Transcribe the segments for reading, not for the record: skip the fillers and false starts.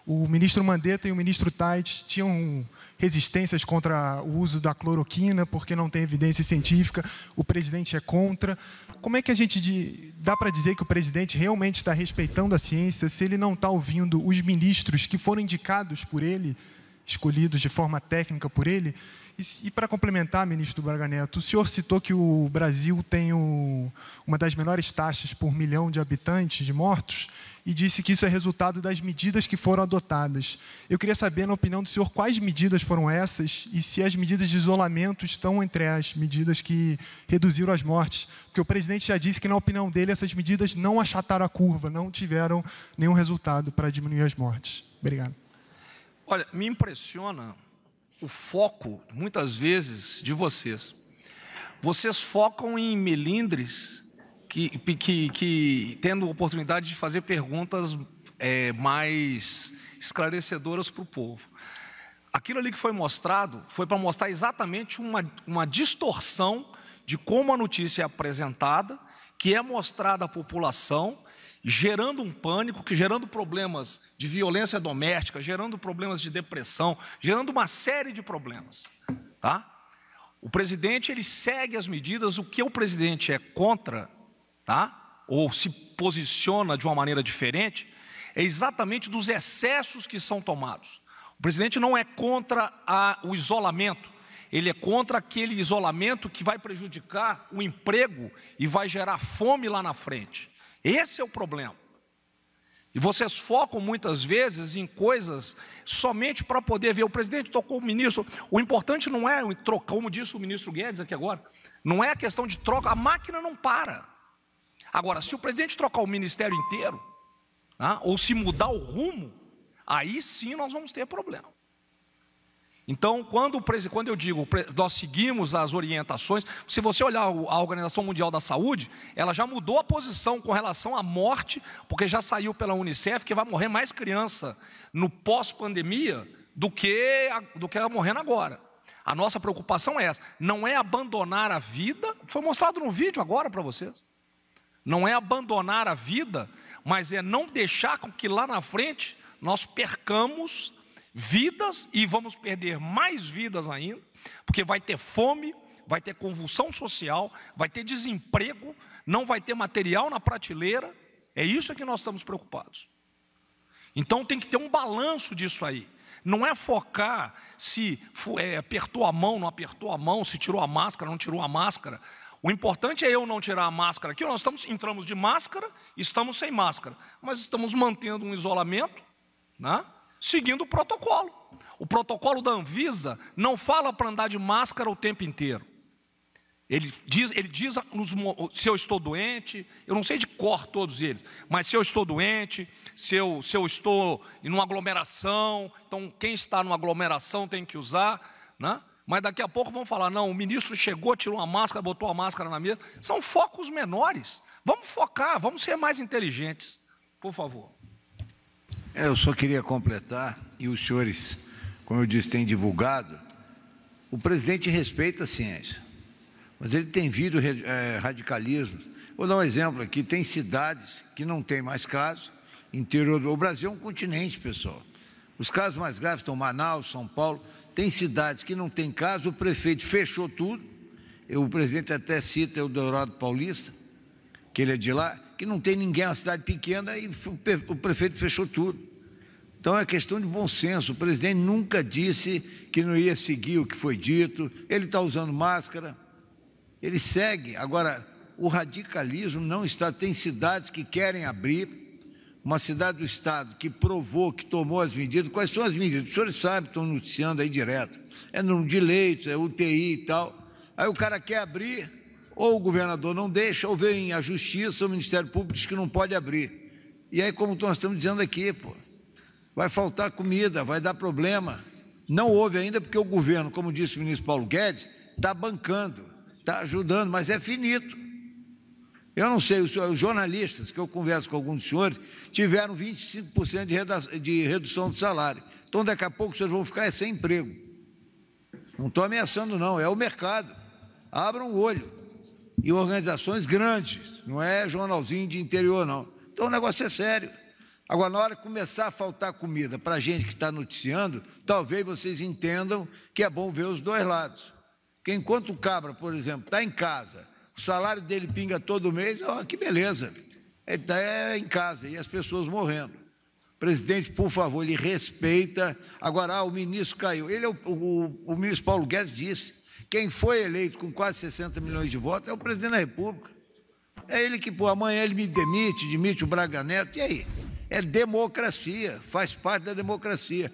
O ministro Mandetta e o ministro Tait tinham resistências contra o uso da cloroquina, porque não tem evidência científica, o presidente é contra. Como é que a gente dá para dizer que o presidente realmente está respeitando a ciência se ele não está ouvindo os ministros que foram indicados por ele, escolhidos de forma técnica por ele? E para complementar, ministro Braga Neto, o senhor citou que o Brasil tem uma das menores taxas por milhão de habitantes de mortos e disse que isso é resultado das medidas que foram adotadas. Eu queria saber, na opinião do senhor, quais medidas foram essas e se as medidas de isolamento estão entre as medidas que reduziram as mortes. Porque o presidente já disse que, na opinião dele, essas medidas não achataram a curva, não tiveram nenhum resultado para diminuir as mortes. Obrigado. Olha, me impressiona o foco, muitas vezes, de vocês. Vocês focam em melindres que tendo oportunidade de fazer perguntas mais esclarecedoras para o povo. Aquilo ali que foi mostrado foi para mostrar exatamente uma distorção de como a notícia é apresentada, que é mostrada à população, gerando um pânico, gerando problemas de violência doméstica, gerando problemas de depressão, gerando uma série de problemas. Tá? O presidente ele segue as medidas, o que o presidente é contra, tá? Ou se posiciona de uma maneira diferente, é exatamente dos excessos que são tomados. O presidente não é contra o isolamento, ele é contra aquele isolamento que vai prejudicar o emprego e vai gerar fome lá na frente. Esse é o problema. E vocês focam muitas vezes em coisas somente para poder ver. O presidente tocou o ministro. O importante não é trocar, como disse o ministro Guedes aqui agora, não é a questão de troca, a máquina não para. Agora, se o presidente trocar o ministério inteiro, tá, ou se mudar o rumo, aí sim nós vamos ter problema. Então, quando eu digo, nós seguimos as orientações, se você olhar a Organização Mundial da Saúde, ela já mudou a posição com relação à morte, porque já saiu pela Unicef que vai morrer mais criança no pós-pandemia do que morrendo agora. A nossa preocupação é essa, não é abandonar a vida, foi mostrado no vídeo agora para vocês, não é abandonar a vida, mas é não deixar com que lá na frente nós percamos vidas e vamos perder mais vidas ainda, porque vai ter fome, vai ter convulsão social, vai ter desemprego, não vai ter material na prateleira, é isso que nós estamos preocupados. Então tem que ter um balanço disso aí, não é focar se apertou a mão, não apertou a mão, se tirou a máscara, não tirou a máscara. O importante é eu não tirar a máscara aqui, nós entramos de máscara, estamos sem máscara, mas estamos mantendo um isolamento, né? Seguindo o protocolo. O protocolo da Anvisa não fala para andar de máscara o tempo inteiro. Ele diz se eu estou doente, eu não sei de cor todos eles, mas se eu estou doente, se eu estou em uma aglomeração, então quem está numa aglomeração tem que usar, né? Mas daqui a pouco vão falar, não, o ministro chegou, tirou uma máscara, botou a máscara na mesa. São focos menores. Vamos focar, vamos ser mais inteligentes. Por favor. Eu só queria completar, e os senhores, como eu disse, têm divulgado, o presidente respeita a ciência, mas ele tem vindo radicalismos. Vou dar um exemplo aqui, tem cidades que não tem mais casos, o Brasil é um continente, pessoal. Os casos mais graves estão em Manaus, São Paulo, tem cidades que não tem caso, o prefeito fechou tudo, o presidente até cita Eldorado Paulista, que ele é de lá, que não tem ninguém, é uma cidade pequena, e o prefeito fechou tudo. Então é questão de bom senso, o presidente nunca disse que não ia seguir o que foi dito, ele está usando máscara, ele segue. Agora, o radicalismo não está, tem cidades que querem abrir, uma cidade do estado que provou, que tomou as medidas. Quais são as medidas? Os senhores sabem, estão noticiando aí direto, é número de leitos, é UTI e tal, aí o cara quer abrir, ou o governador não deixa, ou vem a justiça, o Ministério Público diz que não pode abrir. E aí, como nós estamos dizendo aqui, vai faltar comida, vai dar problema. Não houve ainda, porque o governo, como disse o ministro Paulo Guedes, está bancando, está ajudando, mas é finito. Eu não sei, os jornalistas, que eu converso com alguns dos senhores, tiveram 25% de redução do salário. Então, daqui a pouco, os senhores vão ficar sem emprego. Não estou ameaçando, não, é o mercado. Abram o olho. E organizações grandes, não é jornalzinho de interior, não. Então o negócio é sério. Agora, na hora que começar a faltar comida para a gente que está noticiando, talvez vocês entendam que é bom ver os dois lados. Porque enquanto o cabra, por exemplo, está em casa, o salário dele pinga todo mês, que beleza, ele está em casa e as pessoas morrendo. Presidente, por favor, ele respeita. Agora, o ministro caiu. Ele, o ministro Paulo Guedes disse, quem foi eleito com quase 60 milhões de votos é o presidente da República. É ele que, amanhã ele me demite o Braga Neto, e aí? É democracia, faz parte da democracia.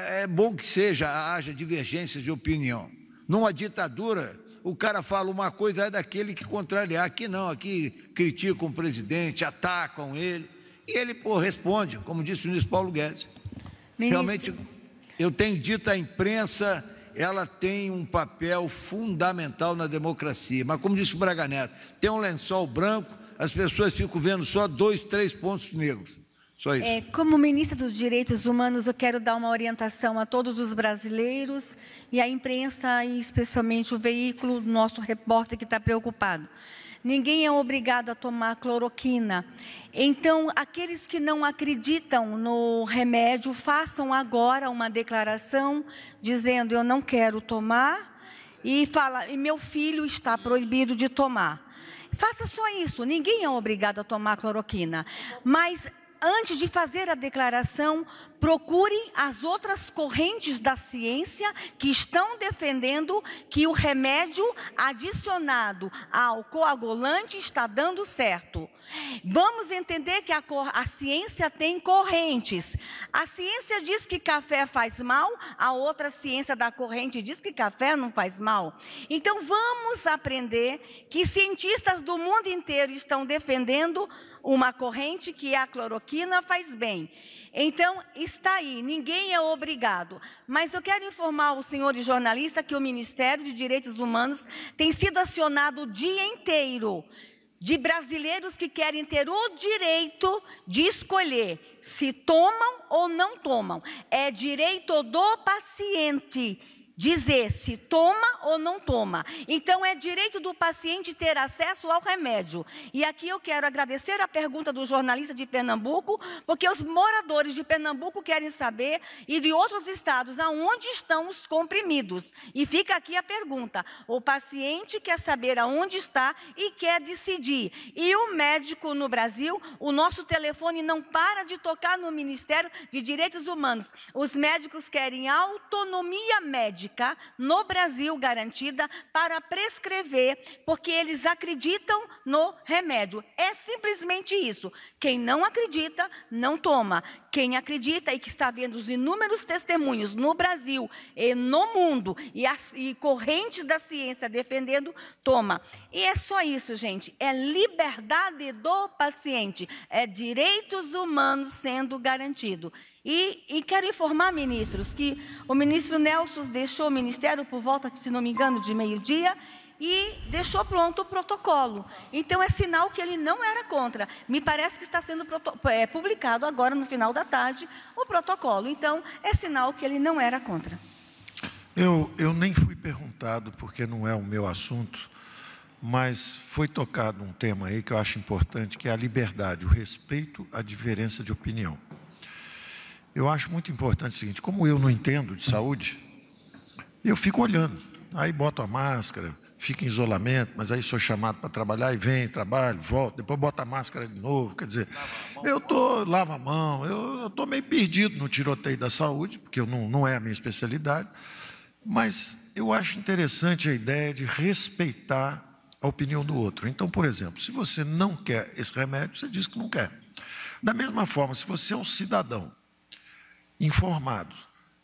É bom que haja divergências de opinião. Numa ditadura, o cara fala uma coisa, é daquele que contrariar. Aqui não, aqui criticam o presidente, atacam ele, e ele, responde, como disse o ministro Paulo Guedes. Ministro. Realmente, eu tenho dito, a imprensa, ela tem um papel fundamental na democracia, mas como disse o Braga Neto, tem um lençol branco, as pessoas ficam vendo só 2, 3 pontos negros. Só isso. Como ministra dos Direitos Humanos, eu quero dar uma orientação a todos os brasileiros e à imprensa, e especialmente o veículo, nosso repórter que está preocupado. Ninguém é obrigado a tomar cloroquina. Então, aqueles que não acreditam no remédio, façam agora uma declaração dizendo: eu não quero tomar, e meu filho está proibido de tomar. Faça só isso, ninguém é obrigado a tomar cloroquina. Mas antes de fazer a declaração, procurem as outras correntes da ciência que estão defendendo que o remédio adicionado ao coagulante está dando certo. Vamos entender que a ciência tem correntes. A ciência diz que café faz mal, a outra ciência da corrente diz que café não faz mal. Então, vamos aprender que cientistas do mundo inteiro estão defendendo uma corrente que a cloroquina faz bem. Então, está aí, ninguém é obrigado. Mas eu quero informar os senhores jornalistas que o Ministério de Direitos Humanos tem sido acionado o dia inteiro de brasileiros que querem ter o direito de escolher se tomam ou não tomam. É direito do paciente dizer se toma ou não toma. Então, é direito do paciente ter acesso ao remédio. E aqui eu quero agradecer a pergunta do jornalista de Pernambuco, porque os moradores de Pernambuco querem saber, e de outros estados, aonde estão os comprimidos. E fica aqui a pergunta: o paciente quer saber aonde está e quer decidir. E o médico no Brasil, o nosso telefone não para de tocar no Ministério de Direitos Humanos. Os médicos querem autonomia médica no Brasil garantida para prescrever, porque eles acreditam no remédio. É simplesmente isso. Quem não acredita, não toma. Quem acredita e que está vendo os inúmeros testemunhos no Brasil e no mundo, e correntes da ciência defendendo, toma. E é só isso, gente. É liberdade do paciente. É direitos humanos sendo garantido. E quero informar, ministros, que o ministro Nelson deixou o ministério por volta, se não me engano, de meio-dia, e deixou pronto o protocolo. Então, é sinal que ele não era contra. Me parece que está sendo publicado agora, no final da tarde, o protocolo. Então, é sinal que ele não era contra. Eu nem fui perguntado, porque não é o meu assunto, mas foi tocado um tema aí que eu acho importante, que é a liberdade, o respeito à diferença de opinião. Eu acho muito importante o seguinte: como eu não entendo de saúde, eu fico olhando, aí boto a máscara, fico em isolamento, mas aí sou chamado para trabalhar e venho, trabalho, volto, depois boto a máscara de novo. Quer dizer, lavo a mão, eu estou meio perdido no tiroteio da saúde, porque não é a minha especialidade, mas eu acho interessante a ideia de respeitar a opinião do outro. Então, por exemplo, se você não quer esse remédio, você diz que não quer. Da mesma forma, se você é um cidadão informado,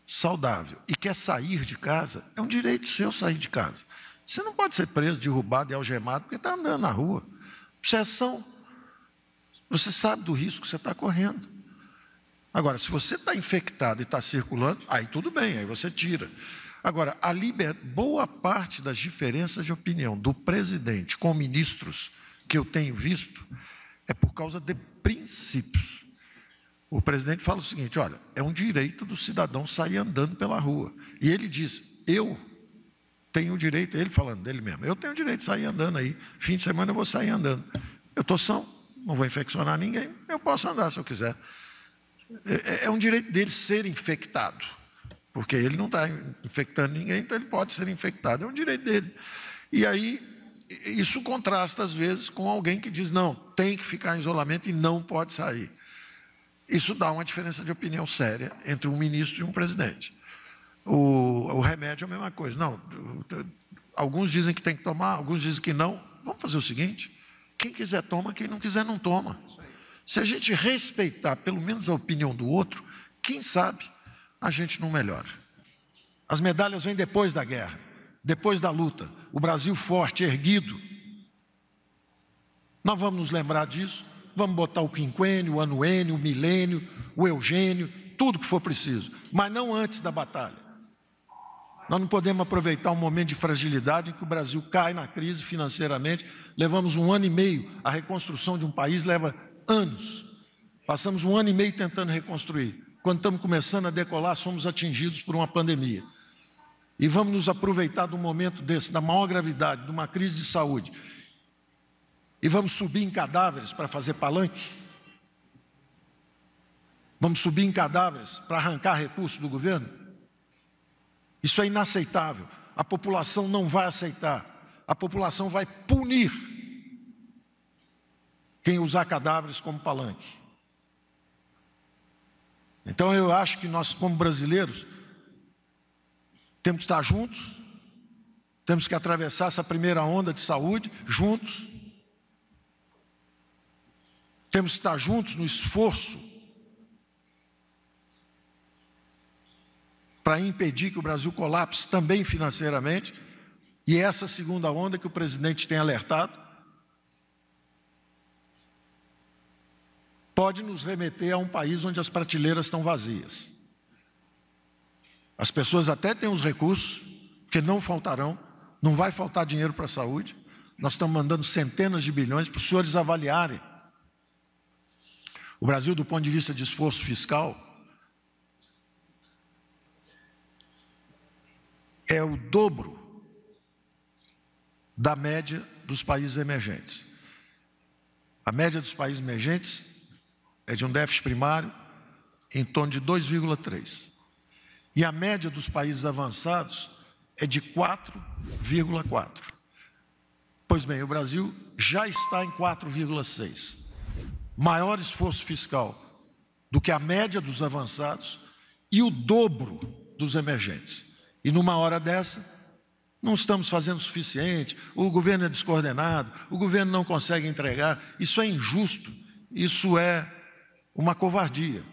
saudável e quer sair de casa, é um direito seu sair de casa. Você não pode ser preso, derrubado e algemado porque está andando na rua. Obsessão. Você sabe do risco que você está correndo. Agora, se você está infectado e está circulando, aí tudo bem, aí você tira. Agora, boa parte das diferenças de opinião do presidente com ministros que eu tenho visto é por causa de princípios. O presidente fala o seguinte: olha, é um direito do cidadão sair andando pela rua. E ele diz: eu tenho o direito, ele falando dele mesmo, eu tenho o direito de sair andando aí, fim de semana eu vou sair andando. Eu estou são, não vou infeccionar ninguém, eu posso andar se eu quiser. É um direito dele ser infectado, porque ele não está infectando ninguém, então ele pode ser infectado, é um direito dele. E aí, isso contrasta, às vezes, com alguém que diz, não, tem que ficar em isolamento e não pode sair. Isso dá uma diferença de opinião séria entre um ministro e um presidente. O remédio é a mesma coisa. Não, alguns dizem que tem que tomar, alguns dizem que não. Vamos fazer o seguinte, quem quiser toma, quem não quiser não toma. Se a gente respeitar pelo menos a opinião do outro, quem sabe a gente não melhora. As medalhas vêm depois da guerra, depois da luta. O Brasil forte, erguido. Nós vamos nos lembrar disso, vamos botar o quinquênio, o anuênio, o milênio, o eugênio, tudo que for preciso, mas não antes da batalha. Nós não podemos aproveitar um momento de fragilidade em que o Brasil cai na crise financeiramente. Levamos 1 ano e meio, a reconstrução de um país leva anos. Passamos 1 ano e meio tentando reconstruir. Quando estamos começando a decolar, somos atingidos por uma pandemia. E vamos nos aproveitar de um momento desse, da maior gravidade, de uma crise de saúde. E vamos subir em cadáveres para fazer palanque? Vamos subir em cadáveres para arrancar recursos do governo? Isso é inaceitável. A população não vai aceitar. A população vai punir quem usar cadáveres como palanque. Então eu acho que nós, como brasileiros, temos que estar juntos, temos que atravessar essa primeira onda de saúde juntos, temos que estar juntos no esforço para impedir que o Brasil colapse também financeiramente, e essa segunda onda que o presidente tem alertado pode nos remeter a um país onde as prateleiras estão vazias. As pessoas até têm os recursos, porque não faltarão, não vai faltar dinheiro para a saúde. Nós estamos mandando centenas de bilhões para os senhores avaliarem. O Brasil, do ponto de vista de esforço fiscal, é o dobro da média dos países emergentes. A média dos países emergentes é de um déficit primário em torno de 2,3. E a média dos países avançados é de 4,4. Pois bem, o Brasil já está em 4,6. Maior esforço fiscal do que a média dos avançados e o dobro dos emergentes. E numa hora dessa, não estamos fazendo o suficiente, o governo é descoordenado, o governo não consegue entregar. Isso é injusto, isso é uma covardia,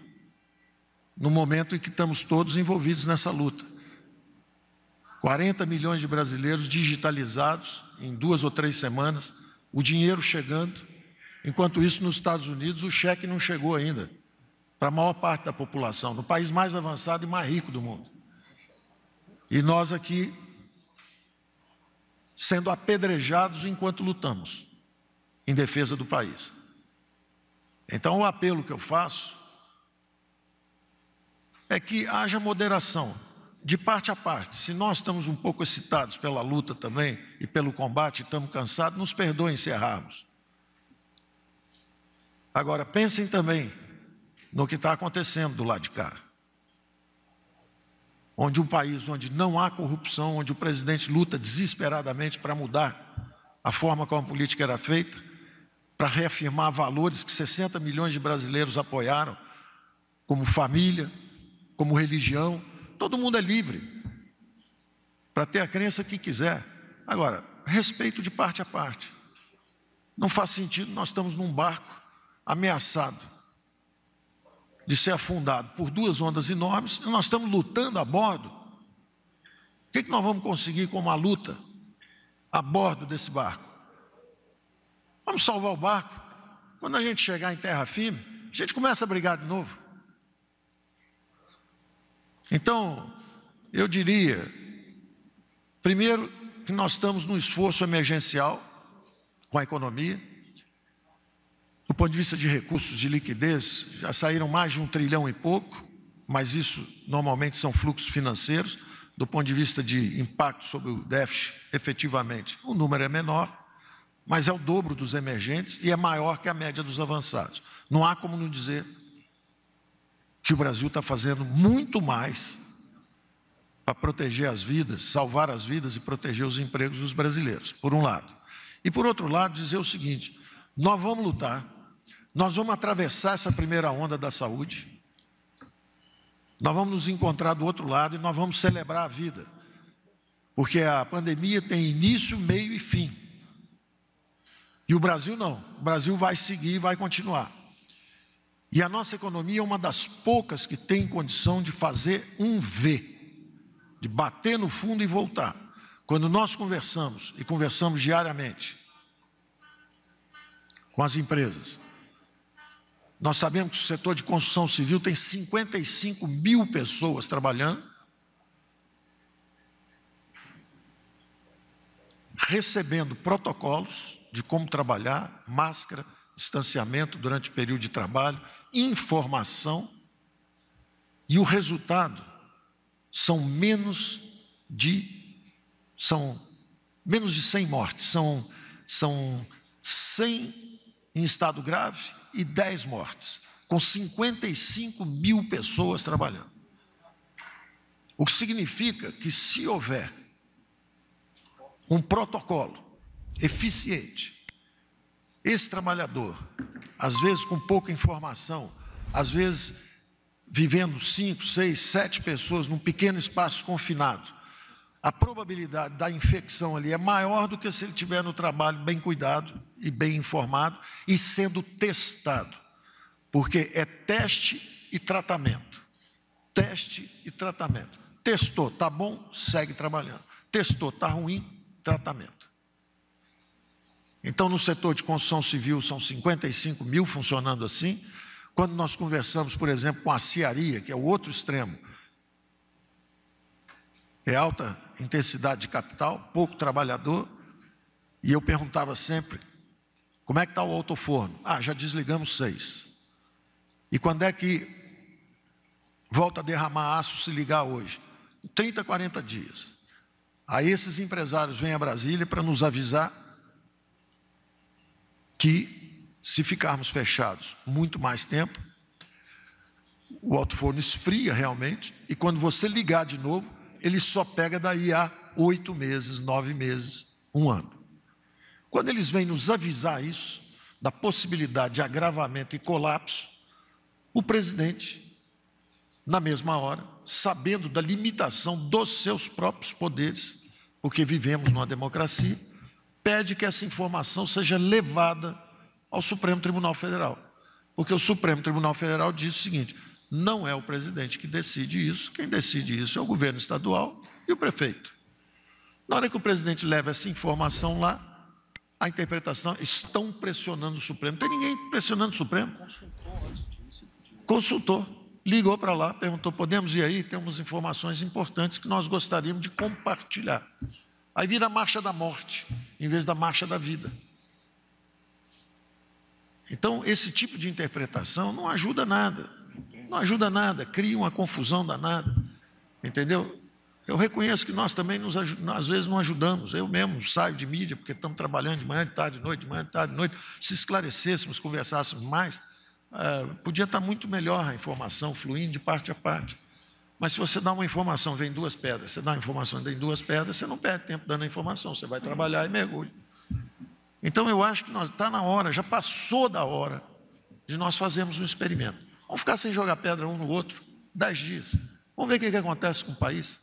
no momento em que estamos todos envolvidos nessa luta. 40 milhões de brasileiros digitalizados em 2 ou 3 semanas, o dinheiro chegando. Enquanto isso, nos Estados Unidos, o cheque não chegou ainda para a maior parte da população, no país mais avançado e mais rico do mundo. E nós aqui sendo apedrejados enquanto lutamos em defesa do país. Então, o apelo que eu faço é que haja moderação, de parte a parte. Se nós estamos um pouco excitados pela luta também e pelo combate, estamos cansados, nos perdoem se errarmos. Agora, pensem também no que está acontecendo do lado de cá. Onde um país onde não há corrupção, onde o presidente luta desesperadamente para mudar a forma como a política era feita, para reafirmar valores que 60 milhões de brasileiros apoiaram, como família, como religião. Todo mundo é livre para ter a crença que quiser. Agora, respeito de parte a parte. Não faz sentido, nós estamos num barco ameaçado de ser afundado por 2 ondas enormes, e nós estamos lutando a bordo. O que nós vamos conseguir com uma luta a bordo desse barco? Vamos salvar o barco. Quando a gente chegar em terra firme, a gente começa a brigar de novo. Então, eu diria, primeiro, que nós estamos num esforço emergencial com a economia. Do ponto de vista de recursos, de liquidez, já saíram mais de 1 trilhão e pouco, mas isso normalmente são fluxos financeiros. Do ponto de vista de impacto sobre o déficit, efetivamente, o número é menor, mas é o dobro dos emergentes e é maior que a média dos avançados. Não há como não dizer que o Brasil está fazendo muito mais para proteger as vidas, salvar as vidas e proteger os empregos dos brasileiros, por um lado. E, por outro lado, dizer o seguinte: nós vamos lutar, nós vamos atravessar essa primeira onda da saúde, nós vamos nos encontrar do outro lado e nós vamos celebrar a vida, porque a pandemia tem início, meio e fim. E o Brasil não, o Brasil vai seguir e vai continuar. E a nossa economia é uma das poucas que tem condição de fazer um V, de bater no fundo e voltar. Quando nós conversamos, e conversamos diariamente com as empresas, nós sabemos que o setor de construção civil tem 55 mil pessoas trabalhando, recebendo protocolos de como trabalhar, máscara, distanciamento durante o período de trabalho, informação, e o resultado são menos de 100 mortes, são 100 em estado grave e 10 mortes, com 55 mil pessoas trabalhando. O que significa que, se houver um protocolo eficiente, esse trabalhador, às vezes com pouca informação, às vezes vivendo 5, 6, 7 pessoas num pequeno espaço confinado, a probabilidade da infecção ali é maior do que se ele estiver no trabalho bem cuidado e bem informado e sendo testado, porque é teste e tratamento. Teste e tratamento. Testou, está bom, segue trabalhando. Testou, está ruim, tratamento. Então, no setor de construção civil, são 55 mil funcionando assim. Quando nós conversamos, por exemplo, com a aciaria, que é o outro extremo, é alta intensidade de capital, pouco trabalhador, e eu perguntava sempre: como é que está o autoforno? Ah, já desligamos 6. E quando é que volta a derramar aço se ligar hoje? 30, 40 dias. Aí esses empresários vêm a Brasília para nos avisar que, se ficarmos fechados muito mais tempo, o autoforno esfria realmente, e quando você ligar de novo, ele só pega daí a 8 meses, 9 meses, 1 ano. Quando eles vêm nos avisar isso, da possibilidade de agravamento e colapso, o presidente, na mesma hora, sabendo da limitação dos seus próprios poderes, porque vivemos numa democracia, pede que essa informação seja levada ao Supremo Tribunal Federal. Porque o Supremo Tribunal Federal diz o seguinte: não é o presidente que decide isso, quem decide isso é o governo estadual e o prefeito. Na hora que o presidente leva essa informação lá, a interpretação, estão pressionando o Supremo. Não tem ninguém pressionando o Supremo. Consultou, ligou para lá, perguntou: podemos ir aí? Temos informações importantes que nós gostaríamos de compartilhar. Aí vira a marcha da morte, em vez da marcha da vida. Então, esse tipo de interpretação não ajuda nada. Não ajuda nada, cria uma confusão danada. Entendeu? Eu reconheço que nós também, às vezes, não ajudamos. Eu mesmo saio de mídia, porque estamos trabalhando de manhã, de tarde, de noite, de manhã, de tarde, de noite. Se esclarecêssemos, conversássemos mais, podia estar muito melhor a informação, fluindo de parte a parte. Mas se você dá uma informação, vem 2 pedras, você dá uma informação, vem 2 pedras, você não perde tempo dando a informação, você vai trabalhar e mergulha. Então, eu acho que está na hora, já passou da hora, de nós fazermos um experimento. Vamos ficar sem jogar pedra um no outro 10 dias. Vamos ver o que acontece com o país.